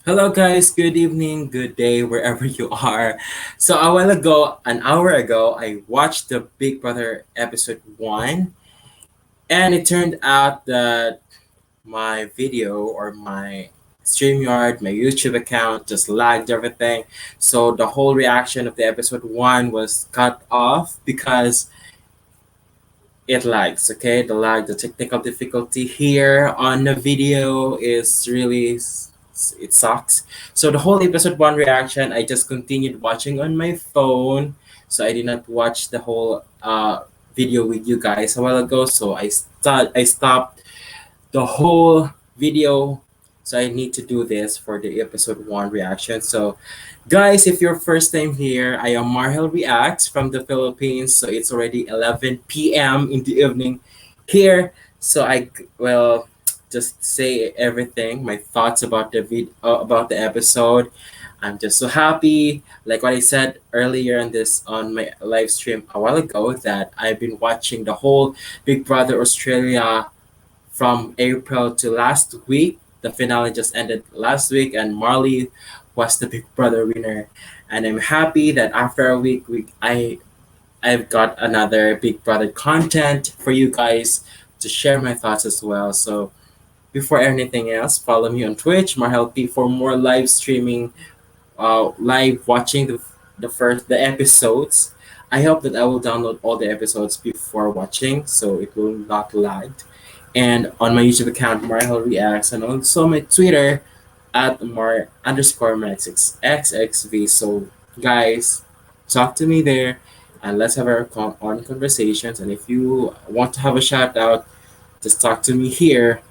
Hello, guys. Good evening, good day, wherever you are. So, a while ago, an hour ago, I watched the Big Brother episode 1, and it turned out that my video or my StreamYard, my YouTube account just lagged everything. So, the whole reaction of the episode 1 was cut off because it lags. Okay, the technical difficulty here on the video is really it sucks. So the whole episode 1 reaction I just continued watching on my phone, so I did not watch the whole video with you guys a while ago. So I stopped the whole video. So I need to do this for the episode 1 reaction. So guys, if you're first time here, I am Marhel Reacts from the Philippines. So it's already 11 p.m. in the evening here. So I will just say everything, my thoughts about about the episode. I'm just so happy, like what I said earlier on my live stream a while ago, that I've been watching the whole Big Brother Australia from April to last week. The finale just ended last week, and Marley was the Big Brother winner. And I'm happy that after a week, I've got another Big Brother content for you guys to share my thoughts as well. So before anything else, follow me on Twitch, MarhelP, for more live streaming, live watching the episodes. I hope that I will download all the episodes before watching, so it will not lag. And on my YouTube account, Marhel Reacts, and also my Twitter at Mar underscore Maxx XXV. So guys, talk to me there, and let's have our on conversations. And if you want to have a shout out, just talk to me here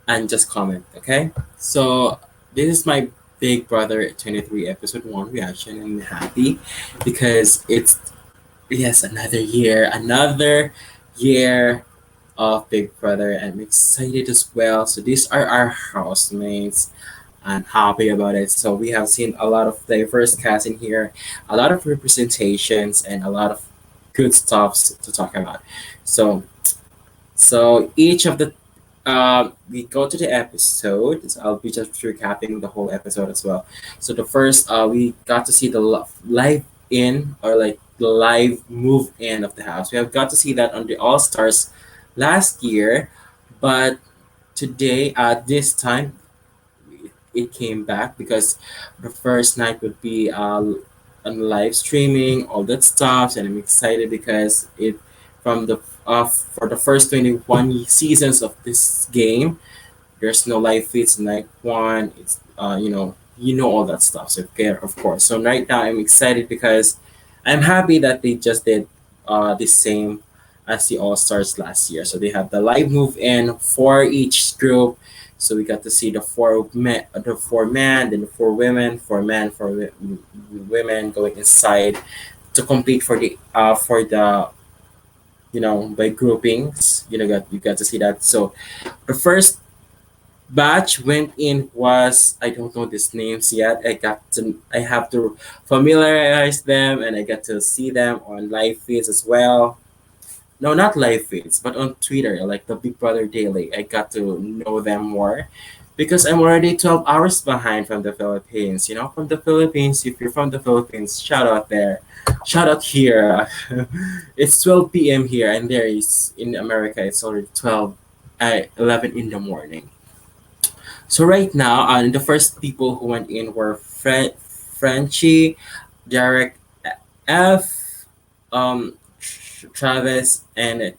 and just comment, okay? So this is my Big Brother 23 episode 1 reaction. I'm happy because it's yes, another year of Big Brother. I'm excited as well. So these are our housemates. I'm happy about it. So we have seen a lot of diverse cast in here, a lot of representations, and a lot of good stuffs to talk about. So each of the we go to the episode. So I'll be just recapping the whole episode as well. So the first, we got to see the live in, or like the live move in of the house. We have got to see that on the All Stars last year, but today at this time it came back because the first night would be on live streaming, all that stuff, and I'm excited because it from the for the first 21 seasons of this game, there's no live feeds night one. It's all that stuff. So okay, of course. So right now I'm excited because I'm happy that they just did the same as the All Stars last year. So they have the live move in for each group. So we got to see the four men, then the four women, four men, women going inside to compete for the by groupings. You got to see that. So the first batch went in was, I don't know these names yet. I have to familiarize them, and I get to see them on live feeds as well. No, not live feeds, but on Twitter, like the Big Brother Daily. I got to know them more because I'm already 12 hours behind from the Philippines. From the Philippines, if you're from the Philippines, shout out there. Shout out here. It's 12 p.m. here, and there is in America, it's already 11 in the morning. So right now, the first people who went in were Frenchie, Derek F, Travis, and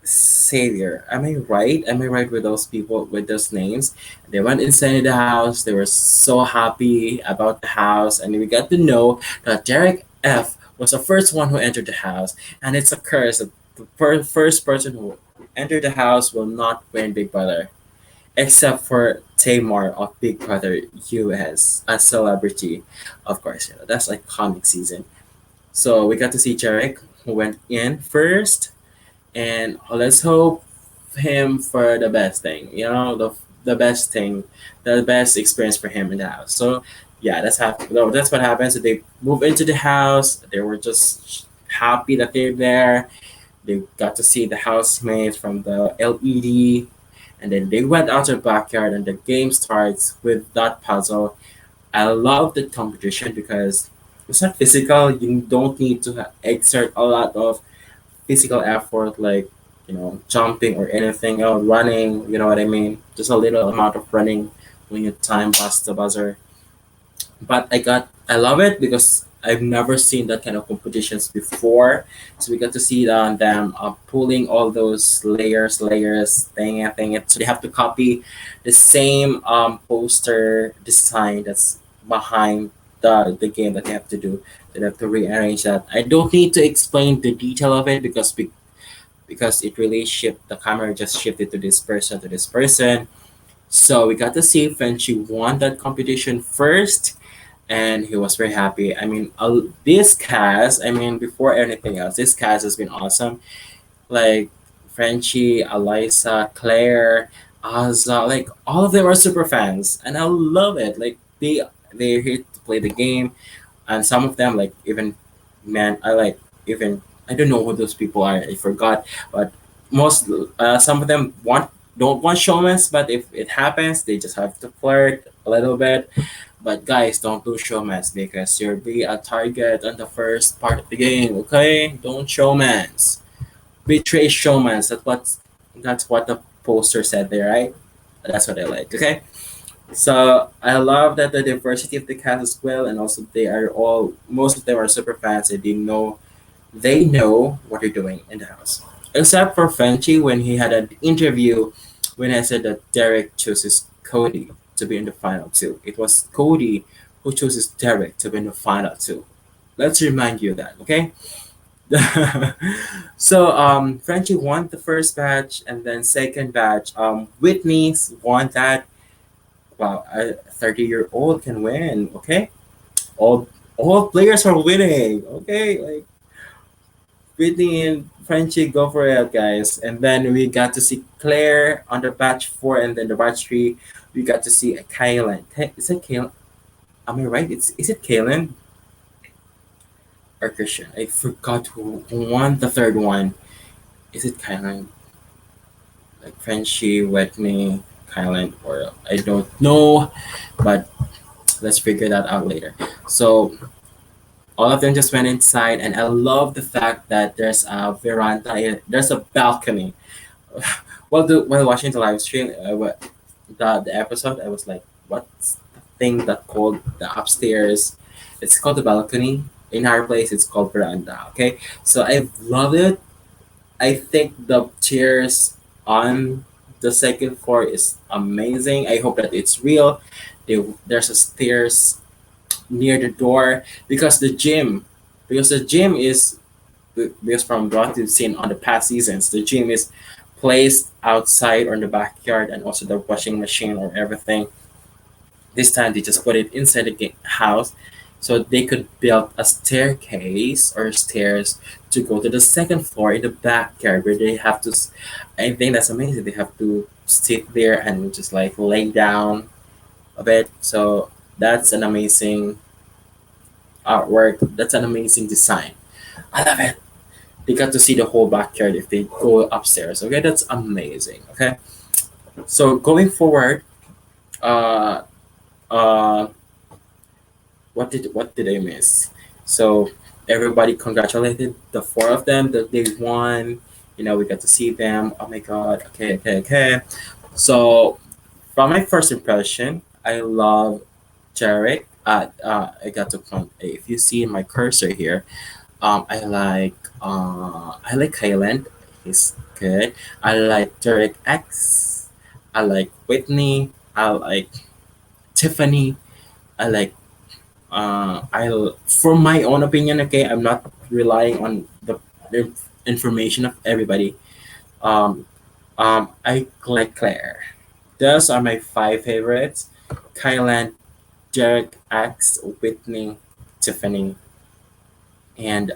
Savior. Am I right? Am I right with those people with those names? They went inside the house. They were so happy about the house, and we got to know that Derek F was the first one who entered the house, and it's a curse that the first person who entered the house will not win Big Brother, except for Tamar of Big Brother US, a celebrity, of course. That's iconic season. So we got to see Derek who went in first, and let's hope him for the best thing. The best thing, the best experience for him in the house. So yeah, that's what happens. So they move into the house. They were just happy that they're there. They got to see the housemates from the LED, And then they went out to the backyard, and the game starts with that puzzle. I love the competition because it's not physical. You don't need to exert a lot of physical effort, like jumping or anything else, running. You know what I mean? Just a little amount of running when you time bust the buzzer. But I love it because I've never seen that kind of competitions before. So we got to see them pulling all those layers, thing. So they have to copy the same poster design that's behind the game that they have to do. They have to rearrange that. I don't need to explain the detail of it because it really shifted. The camera just shifted to this person to this person. So we got to see Frenchie won that competition first, and he was very happy. I mean, this cast, I mean, before anything else, this cast has been awesome. Like Frenchie, Eliza, Claire, Azza, like all of them are super fans, and I love it. Like they're here to play the game, and some of them like even man, I like even I don't know who those people are. I forgot, but most some of them don't want showmans, but if it happens, they just have to flirt a little bit. But guys, don't do showmans because you'll be a target on the first part of the game. Okay, don't showmans. Betray showmans. That's what the poster said there, right? That's what I like. Okay, so I love that the diversity of the cast as well, and also they are all most of them are super fans and they know what they're doing in the house. Except for Frenchie when he had an interview when I said that Derek chooses Cody to be in the final two. It was Cody who chooses Derek to be in the final two. Let's remind you of that, okay? So Frenchie won the first batch and then second batch. Whitney's won that. Wow, a 30-year-old can win, okay? All players are winning, okay? Like Whitney and Frenchie, go for it, guys. And then we got to see Claire on the batch 4, and then the batch 3, we got to see Kaylin. Is it Kaylin? Am I right? Is it Kaylin or Christian? I forgot who won the third one. Is it Kaylin? Like Frenchie, Whitney, Kaylin, or I don't know, but let's figure that out later. So all of them just went inside, and I love the fact that there's a veranda, there's a balcony. While watching the live stream, the episode, I was like, "What's the thing that called the upstairs? It's called the balcony. In our place, it's called veranda." Okay, so I love it. I think the chairs on the second floor is amazing. I hope that it's real. There's a stairs near the door because the gym is because from what we've seen on the past seasons, the gym is placed outside or in the backyard, and also the washing machine or everything. This time they just put it inside the house, so they could build a staircase or stairs to go to the second floor in the backyard where they have to. I think that's amazing. They have to sit there and just like lay down a bit. So that's an amazing artwork. That's an amazing design. I love it. They got to see the whole backyard if they go upstairs. Okay, that's amazing. Okay, so going forward, uh, uh, what did I miss? So everybody congratulated the four of them that they won. We got to see them. Oh my god. Okay. So from my first impression, I love Jarek. I got to point. If you see my cursor here, I like Highland. He's good. I like Derek X. I like Whitney. I like Tiffany. I like for my own opinion. Okay, I'm not relying on the information of everybody. Um, I like Claire. Those are my five favorites: Kylan, Derek X, Whitney, Tiffany, and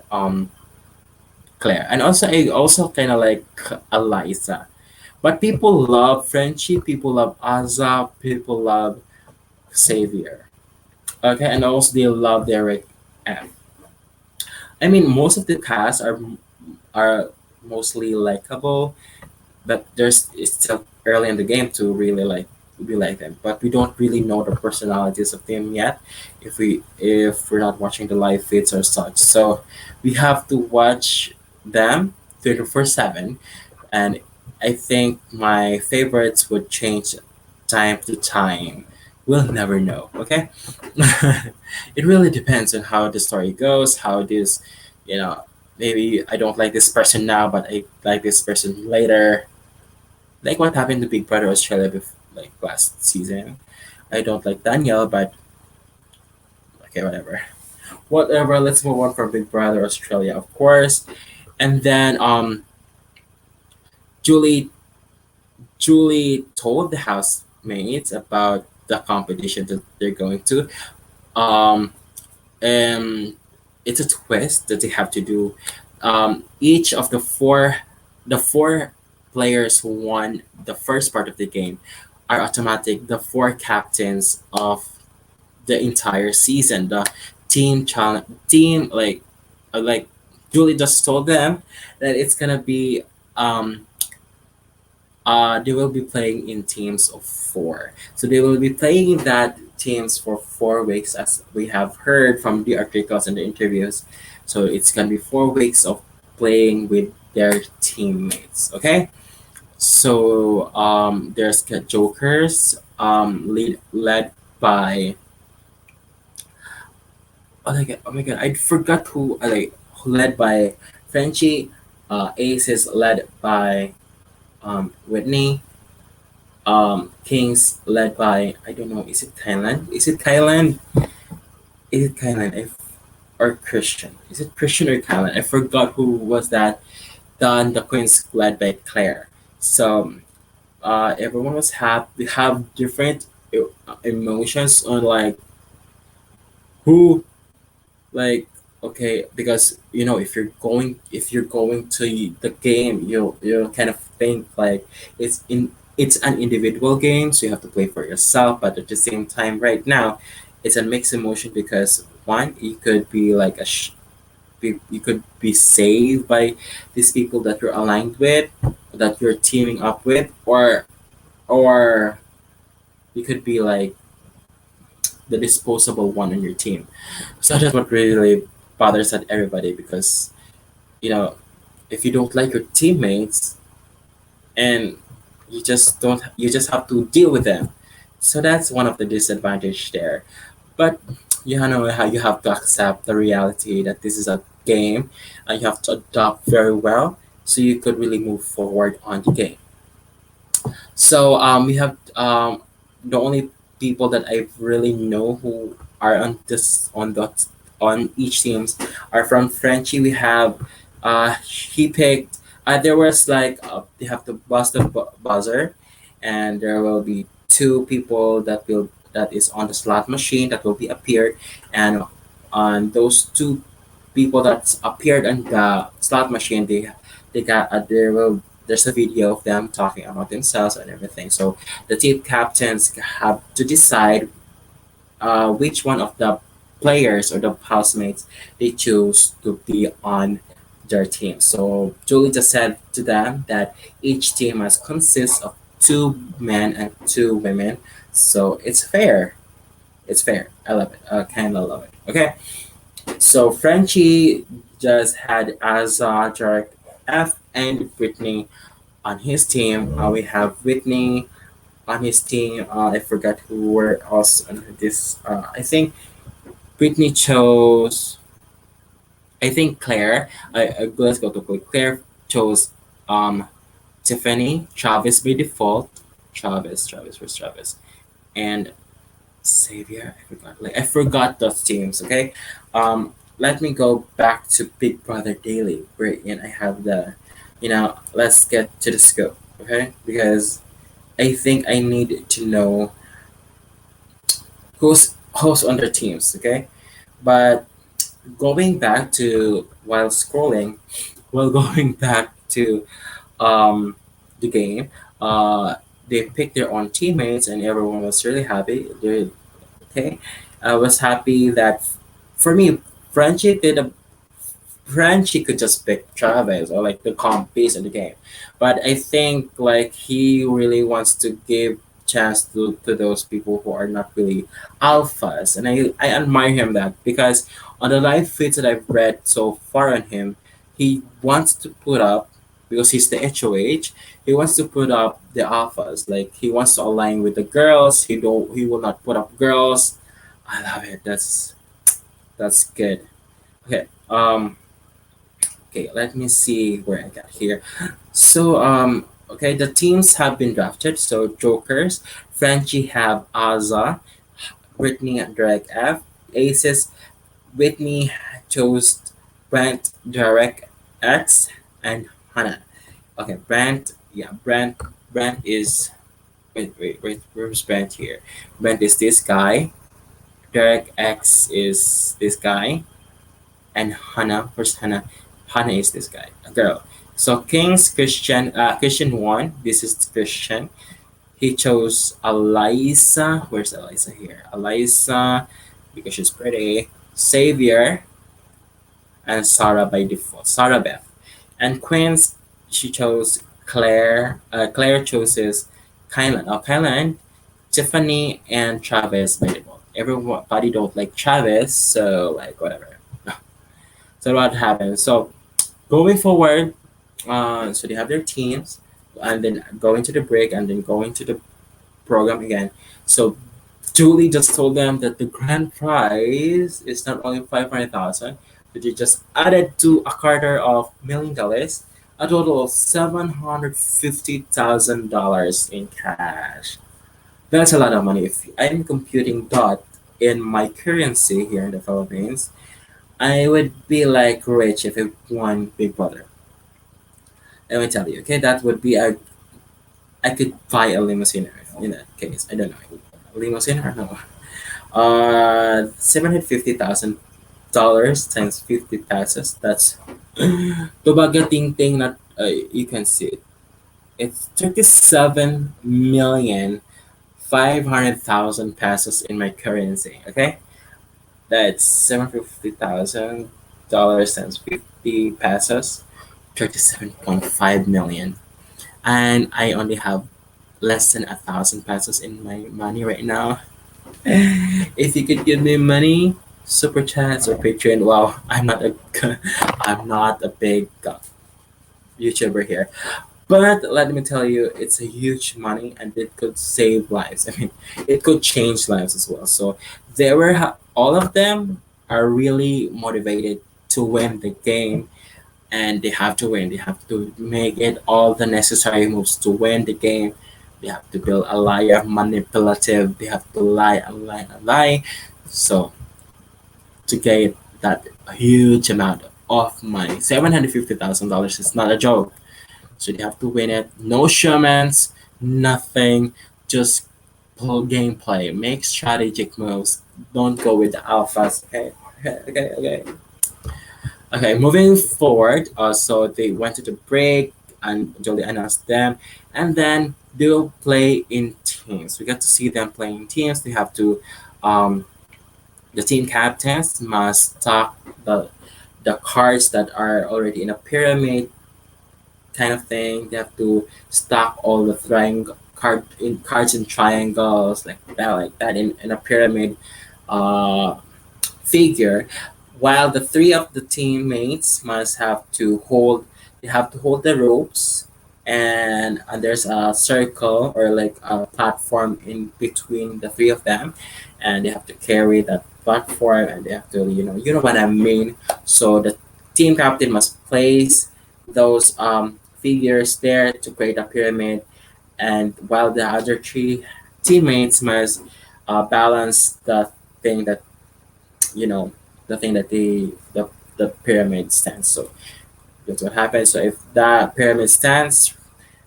Claire. And also I also kind of like Eliza. But people love Frenchie, people love Azza, people love Xavier. Okay, and also they love Derek F. I mean, most of the cast are mostly likable. but there's it's still early in the game to really like be like them. But we don't really know the personalities of them yet if we're not watching the live feeds or such. So we have to watch them 24/7, and I think my favorites would change time to time. We'll never know. Okay, it really depends on how the story goes, how this, you know, maybe I don't like this person now, but I like this person later. Like what happened to Big Brother Australia like last season. I don't like Danielle, but okay, whatever. Whatever. Let's move on from Big Brother Australia, of course. And then Julie Julie told the housemates about the competition that they're going to. Um, and it's a twist that they have to do. Each of the four players who won the first part of the game are automatic the four captains of the entire season. The team challenge team like Julie just told them that it's gonna be um they will be playing in teams of four. So they will be playing in that teams for 4 weeks, as we have heard from the articles and the interviews. So it's gonna be 4 weeks of playing with their teammates. Okay. So there's the Jokers, led by oh my god, I forgot who led by Frenchie. Ace is led by Whitney. Kings led by I don't know. Is it Thailand? Is it Thailand? Is it Thailand? Or Christian? Is it Christian or Thailand? I forgot who was that. Then the Queens led by Claire. So everyone was happy. Have different emotions on like who like okay, because you know if you're going to the game, you kind of think like it's an individual game, so you have to play for yourself, but at the same time right now it's a mixed emotion because one, you could be like you could be saved by these people that you're aligned with, that you're teaming up with, or you could be like the disposable one on your team. So that's what really bothers at everybody because you know if you don't like your teammates and you just have to deal with them. So that's one of the disadvantage there. But you know how you have to accept the reality that this is a game and you have to adapt very well so you could really move forward on the game. So we have the only people that I really know who are on each teams are from Frenchie. We have he picked there was like they have to bust the buzzer, and there will be two people that is on the slot machine that will be appeared, and on those two people that appeared on the slot machine they got there will there's a video of them talking about themselves and everything. So the team captains have to decide which one of the players or the housemates they choose to be on their team. So Julie just said to them that each team must consist of two men and two women. So it's fair. It's fair. I love it. I kind of love it. Okay. So Frenchie just had Azza, Jarek, F, and Brittany on his team. We have Whitney on his team. I forgot who were else on this. I think Whitney chose. I think Claire. Let's go to Claire. Claire chose Tiffany. Travis by default. Travis, where's Travis? And Xavier. I forgot those teams. Okay. Let me go back to Big Brother Daily, wherein I have the, let's get to the scope. Okay, because I think I need to know who's on their teams, okay? But going back to while scrolling, while going back to um the game, they picked their own teammates and everyone was really happy. They okay. I was happy that for me, Frenchie did a Frenchie could just pick Travis or like the comp piece in the game. But I think like he really wants to give chance to those people who are not really alphas. And I admire him that because on the live feeds that I've read so far on him, he wants to put up because he's the HOH, he wants to put up the alphas. Like he wants to align with the girls. He will not put up girls. I love it. That's good. Okay. Okay, let me see where I got here. So, okay, the teams have been drafted. So, Jokers, Frenchie have Aza, Brittany at Derek F, Aces, Whitney chose Brent, Derek X, and Hannah. Okay, Brent is, wait, where's Brent here? Brent is this guy, Derek X is this guy, and Hannah. Where's Hannah? Hannah is this guy, a girl. So King's Christian won. This is Christian. He chose Eliza. Where's Eliza here? Eliza, because she's pretty. Xavier and Sarah by default. Sarah Beth. And Queen's, she chose Claire. Claire chooses Kylan. Oh, Kylan, Tiffany, and Travis by default. Everybody don't like Travis, so like whatever. So what happens? So going forward, so they have their teams, and then going to the break, and then going to the program again. So Julie just told them that the grand prize is not only 500,000, but they just added to $250,000, a total of $750,000 in cash. That's a lot of money. If I'm computing that in my currency here in the Philippines, I would be like rich if I won Big Brother. Let me tell you, okay, that would be a. I could buy a limousine in that case. I don't know, a limousine or no. $750,000 times 50 pesos. That's Tobaga Ting Ting. Not you can see it. It's 37,500,000 pesos in my currency. Okay, that's $750,000 times 50 pesos. 37.5 million, and I only have less than 1,000 pesos in my money right now. If you could give me money, super chats or Patreon. Wow, I'm not a big YouTuber here, but let me tell you, it's a huge money and it could save lives. I mean, it could change lives as well. So all of them are really motivated to win the game, and they have to win. They have to make it all the necessary moves to win the game. They have to build a liar, manipulative. They have to lie and lie and lie. So to get that huge amount of money, $750,000 is not a joke. So they have to win it. No showmans, nothing. Just pull gameplay. Make strategic moves. Don't go with the alphas. Okay, okay. Okay, moving forward, so they went to the break and Jolie announced them, and then they'll play in teams. We got to see them playing in teams. They have to, um, the team captains must stack the cards that are already in a pyramid kind of thing. They have to stack all the cards in triangles like that in a pyramid. Uh, Figure, while the three of the teammates must have to hold they have to hold the ropes, and there's a circle or like a platform in between the three of them, and they have to carry that platform, and they have to you know what I mean. So the team captain must place those figures there to create a pyramid, and while the other three teammates must balance thing that you know the thing that the pyramid stands. So that's what happens. So if that pyramid stands,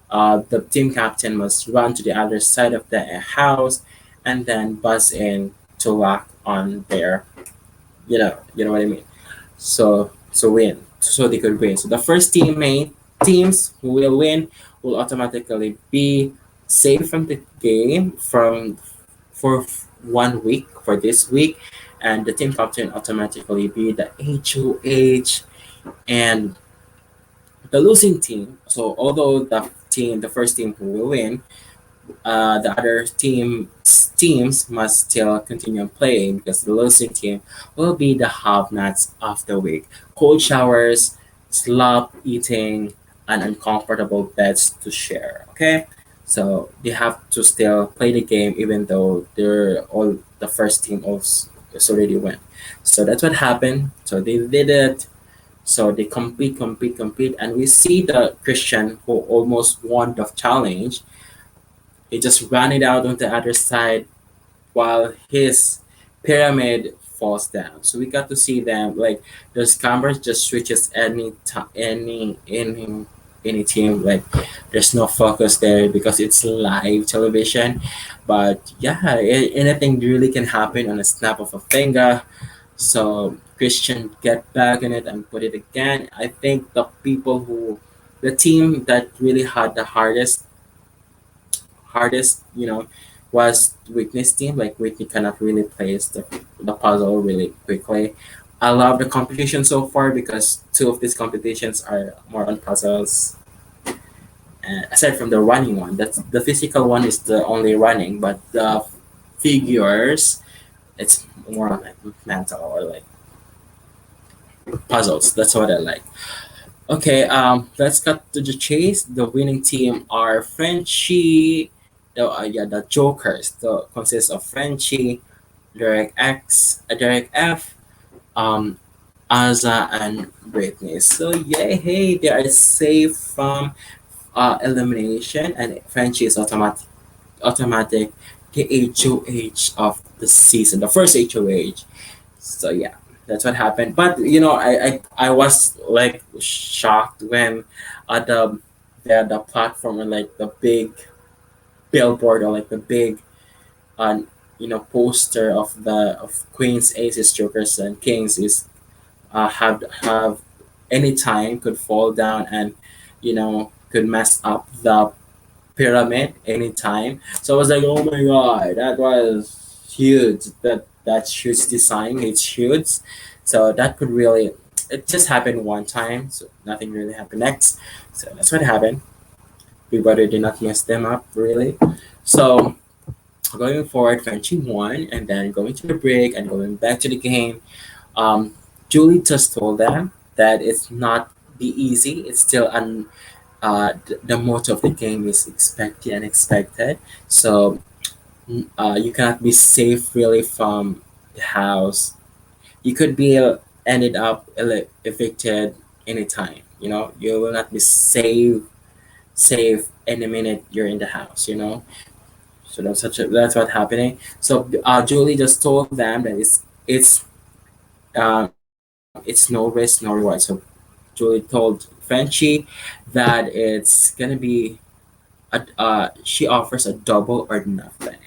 the team captain must run to the other side of the house and then buzz in to lock on their you know what I mean. So win. So they could win. So the first teams who will win will automatically be saved from the game for 1 week for this week, and the team captain automatically be the HOH. And the losing team, so although the first team who will win, the other teams must still continue playing because the losing team will be the have-nots of the week. Cold showers, slop eating, and uncomfortable beds to share. Okay, so they have to still play the game even though they're all the first team is already win. So that's what happened. So they did it. So they compete, and we see the Christian who almost won the challenge. He just ran it out on the other side while his pyramid falls down. So we got to see them like those cameras just switches any team. Like there's no focus there because it's live television. But yeah, anything really can happen on a snap of a finger. So Christian get back in it and put it again. I think the team that really had the hardest, was Whitney's team. Like Whitney cannot really place the puzzle really quickly. I love the competition so far because two of these competitions are more on puzzles. Aside from the running one, that's the physical one is the only running, but the figures, it's more on like mental or like puzzles. That's what I like. Okay, let's cut to the chase. The winning team are Frenchie, the Jokers. The consists of Frenchie, Derek F, um, Aza, and Britney. So yay, hey, they are safe from elimination, and Frenchie is automatic the HOH of the season, the first HOH. So yeah, that's what happened. But I was like shocked when the platform or like the big billboard or like the big uh, poster of Queens, Aces, Jokers, and Kings is have any time could fall down and could mess up the pyramid anytime. So I was like, oh my god, that was huge. That's huge design. It's huge. So that could really. It just happened one time, so nothing really happened next. So that's what happened. Big Brother did not mess them up really. So going forward, Frenchie won, and then going to the break and going back to the game. Um, Julie just told them that it's not be easy. It's still the motto of the game is expect the unexpected. So you cannot be safe really from the house. You could be ended up evicted anytime. You will not be safe any minute you're in the house. So that's what's happening. So Julie just told them that it's no risk, no reward. So Julie told Frenchie that it's gonna be she offers a double or nothing.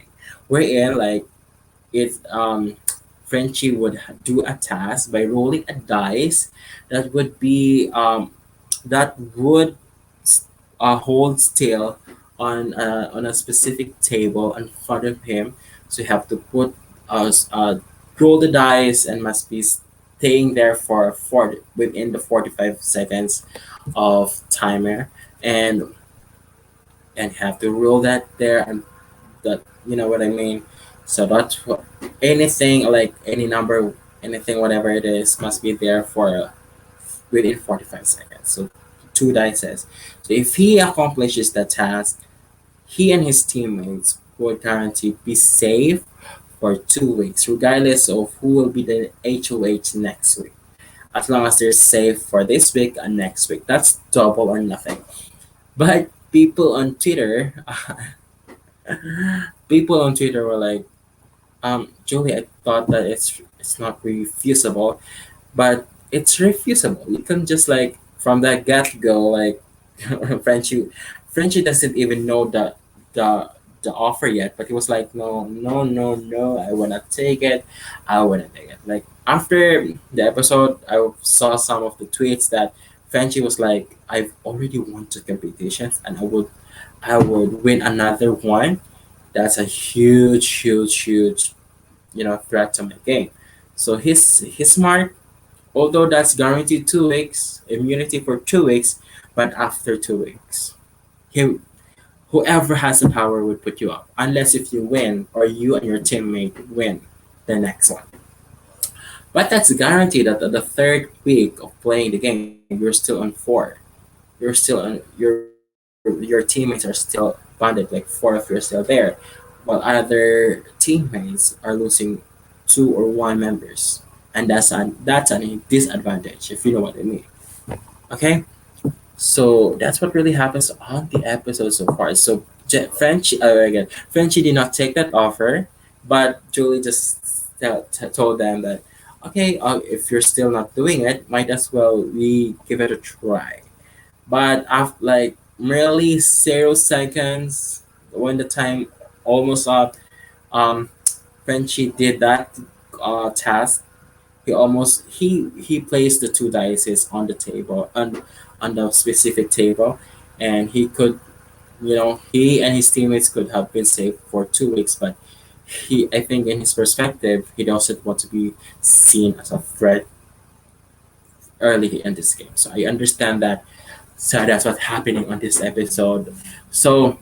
Wherein like it Frenchie would do a task by rolling a dice that would be that would hold still on a specific table in front of him. So you have to roll the dice and must be staying there for within the 45 seconds of timer, and have to roll that there, and that, you know what I mean. So that's what anything like any number, anything whatever it is must be there for within 45 seconds. So two dices. So if he accomplishes the task, he and his teammates would guarantee be safe for 2 weeks, regardless of who will be the HOH next week. As long as they're safe for this week and next week, that's double or nothing. But people on Twitter were like, Julie, I thought that it's not refusable, but it's refusable. You can just like from the get go, like Frenchie, Frenchie doesn't even know the the offer yet, but he was like, no, no, no, no, I wanna take it, I wanna take it. Like after the episode, I saw some of the tweets that Frenchie was like, I've already won two competitions, and I would win another one. That's a huge threat to my game. So he's smart. Although that's guaranteed 2 weeks, immunity for 2 weeks, but after 2 weeks, he, whoever has the power would put you up, unless if you win or you and your teammate win the next one. But that's guaranteed that the third week of playing the game, you're still on four. You're still on your teammates are still bonded, like four of you are still there, while other teammates are losing two or one members, and that's an disadvantage if you know what I mean. Okay, so that's what really happens on the episode so far. So Frenchie did not take that offer, but Julie just told them that, okay, if you're still not doing it, might as well we give it a try. But after like merely 0 seconds, when the time almost up, um, Frenchie did that task. He placed the two dices on the table on the specific table, and he could, he and his teammates could have been safe for 2 weeks, but I think in his perspective, he doesn't want to be seen as a threat early in this game. So I understand that. So that's what's happening on this episode. So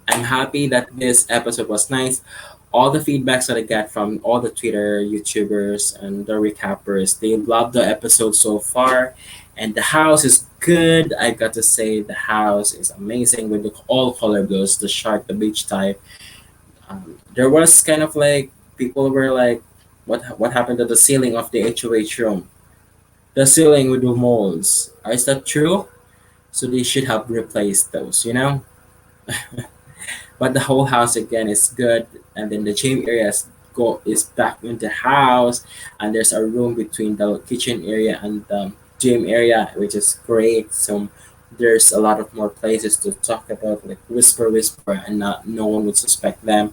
I'm happy that this episode was nice. All the feedbacks that I got from all the Twitter YouTubers and the recappers, they love the episode so far. And the house is good. I got to say the house is amazing with the all color blues, the shark, the beach type. There was kind of like people were like, what happened to the ceiling of the HOH room? The ceiling with the molds. Is that true? So they should have replaced those, you know? But the whole house again is good, and then the gym area is back in the house, and there's a room between the kitchen area and the gym area, which is great. So there's a lot of more places to talk about, like whisper, and not no one would suspect them.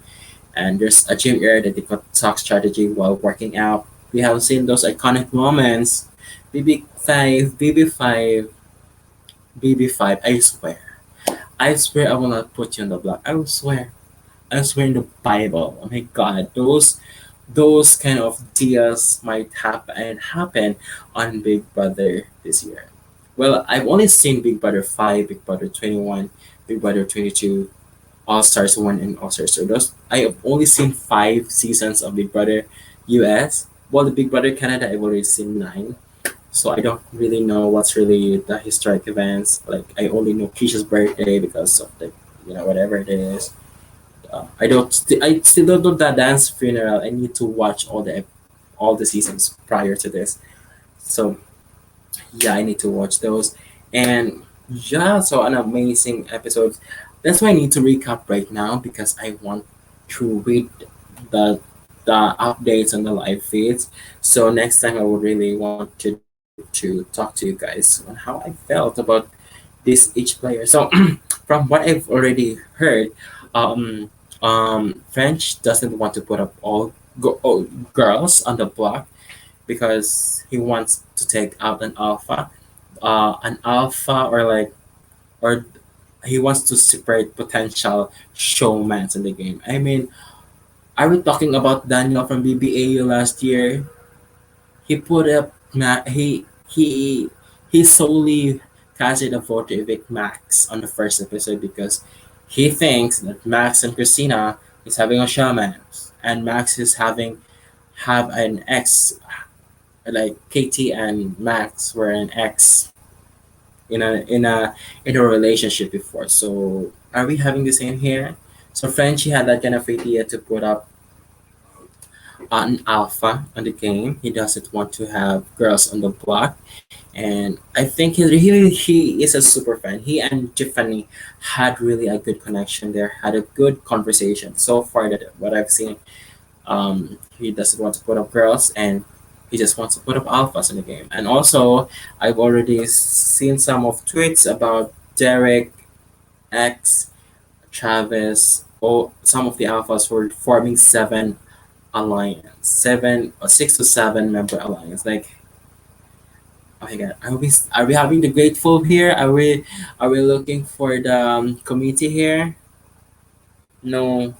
And there's a gym area that they could talk strategy while working out. We have seen those iconic moments. BB5, BB5, BB5. I swear I will not put you on the block. I swear in the Bible. Oh my God, those kind of deals might happen on Big Brother this year. Well, I've only seen Big Brother 5, Big Brother 21, Big Brother 22, All Stars 1, and All Stars 2. Those I have only seen 5 seasons of Big Brother US. Well, the Big Brother Canada, I've already seen 9. So I don't really know what's really the historic events. Like I only know Keisha's birthday because of the, whatever it is. I still don't know the dance funeral. I need to watch all the seasons prior to this. So yeah, I need to watch those. And yeah, so an amazing episode. That's why I need to recap right now because I want to read the the updates on the live feeds. So next time I would really want to talk to you guys on how I felt about this each player. So from what I've already heard, um, French doesn't want to put up all girls on the block because he wants to take out an alpha or he wants to separate potential showmans in the game. I mean, are we talking about Daniel from BBAU last year? He put up he solely casted a vote to evict Max on the first episode because he thinks that Max and Christina is having a shaman and Max is have an ex, like Katie and Max were an ex in a relationship before. So are we having the same here? So Frenchie had that kind of idea to put up an alpha on the game. He doesn't want to have girls on the block, and I think he is a super fan. He and Tiffany had really a good connection there. Had a good conversation so far that what I've seen. He doesn't want to put up girls, and he just wants to put up alphas in the game. And also, I've already seen some of tweets about Derek, X, Travis, or some of the alphas were forming alliance, 6 to 7 member alliance. Like, oh my god, are we having the grateful here? Are we looking for the committee here? No,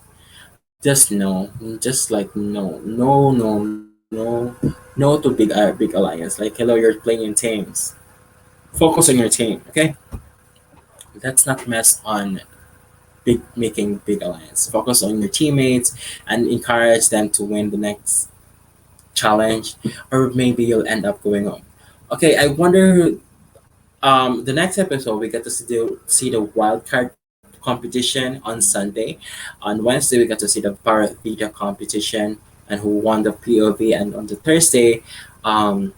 just no, just like no, no, no, no, no, No to big alliance. Like, hello, you're playing in teams. Focus on your team, okay? Let's not mess on making big alliance. Focus on your teammates and encourage them to win the next challenge, or maybe you'll end up going home. Okay, I wonder. The next episode we get to see the wild card competition on Sunday. On Wednesday we got to see the Paratheta competition and who won the POV, and on the Thursday, um,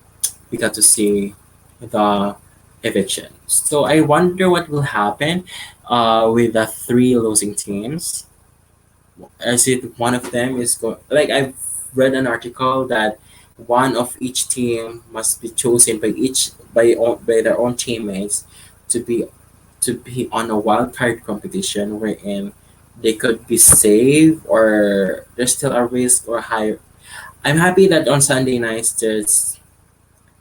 we got to see the eviction. So I wonder what will happen with the three losing teams. As it one of them is going, like, I've read an article that one of each team must be chosen by their own teammates to be on a wild card competition wherein they could be saved or there's still a risk or higher. I'm happy that on Sunday nights there's,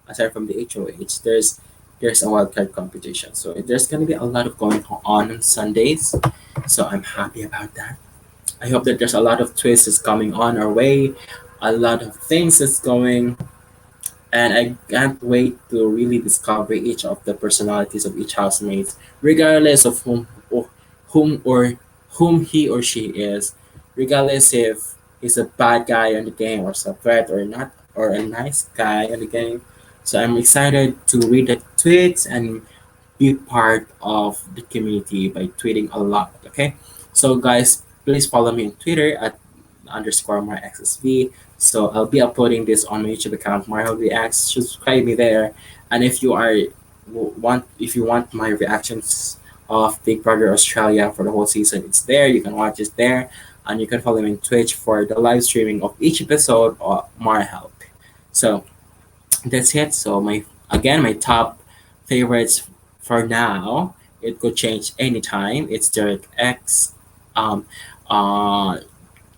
aside from the HOH, there's a wildcard competition. So there's gonna be a lot of going on Sundays. So I'm happy about that. I hope that there's a lot of twists that's coming on our way, a lot of things that's going, and I can't wait to really discover each of the personalities of each housemate, regardless of whom or whom he or she is, regardless if he's a bad guy on the game or a threat or not, or a nice guy on the game. So I'm excited to read the tweets and be part of the community by tweeting a lot. Okay, so guys, please follow me on Twitter at underscore myxsv. So I'll be uploading this on my YouTube account, Mario Reacts. Subscribe me there, and if you want my reactions of Big Brother Australia for the whole season, it's there. You can watch it there, and you can follow me on Twitch for the live streaming of each episode of Mar Help. So that's it. So my top favorites for now. It could change anytime. It's Derek X, um, uh,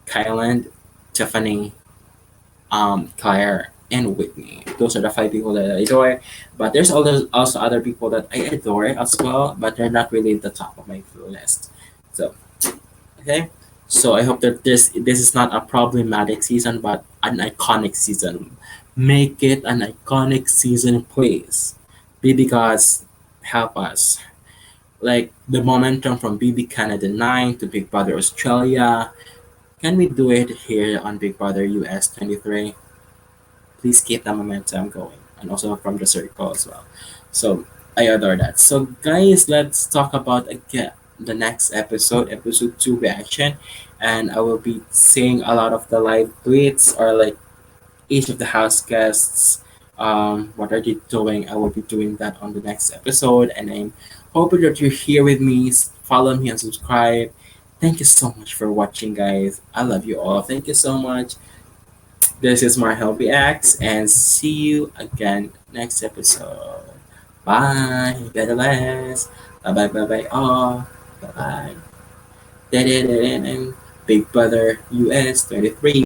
Kylan, Tiffany, Claire, and Whitney. Those are the five people that I adore. But there's also other people that I adore as well, but they're not really at the top of my list. So okay. So I hope that this is not a problematic season, but an iconic season. Make it an iconic season, please. Baby gods, help us. Like the momentum from BB Canada 9 to Big Brother Australia. Can we do it here on Big Brother US 23? Please keep the momentum going. And also from the circle as well. So I adore that. So guys, let's talk about again the next episode 2 reaction. And I will be seeing a lot of the live tweets or like each of the house guests, what are they doing. I will be doing that on the next episode, and I'm hoping that you're here with me. Follow me and subscribe. Thank you so much for watching, guys. I love you all. Thank you so much. This is my Healthy Acts, and see you again next episode. Bye. God bless. Bye bye bye bye all. Bye bye. Big Brother US 23.